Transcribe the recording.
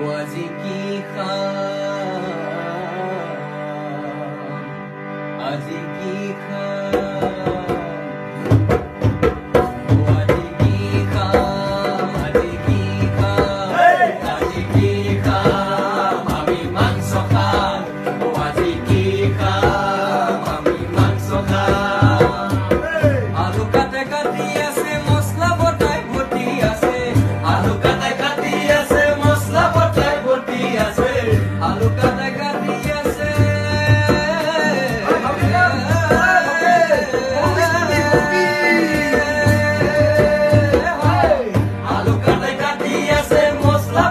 ও আজি কি খাম, আজি কি খাম, ও আজি কি খাম, আজি কি খাম, আজি কি খাম, আমি মাংস খাম, ও আজি কি খাম, আমি মাংস খাম। আলু কাটে কাটি আছে মশলা বটায় ভর্তি আছে, আলু কাটে কাটি আছে মশলা বটায় ভর্তি আছে, আলু কাটে কাটি আছে আলু কাটে কাটি আছে মশলা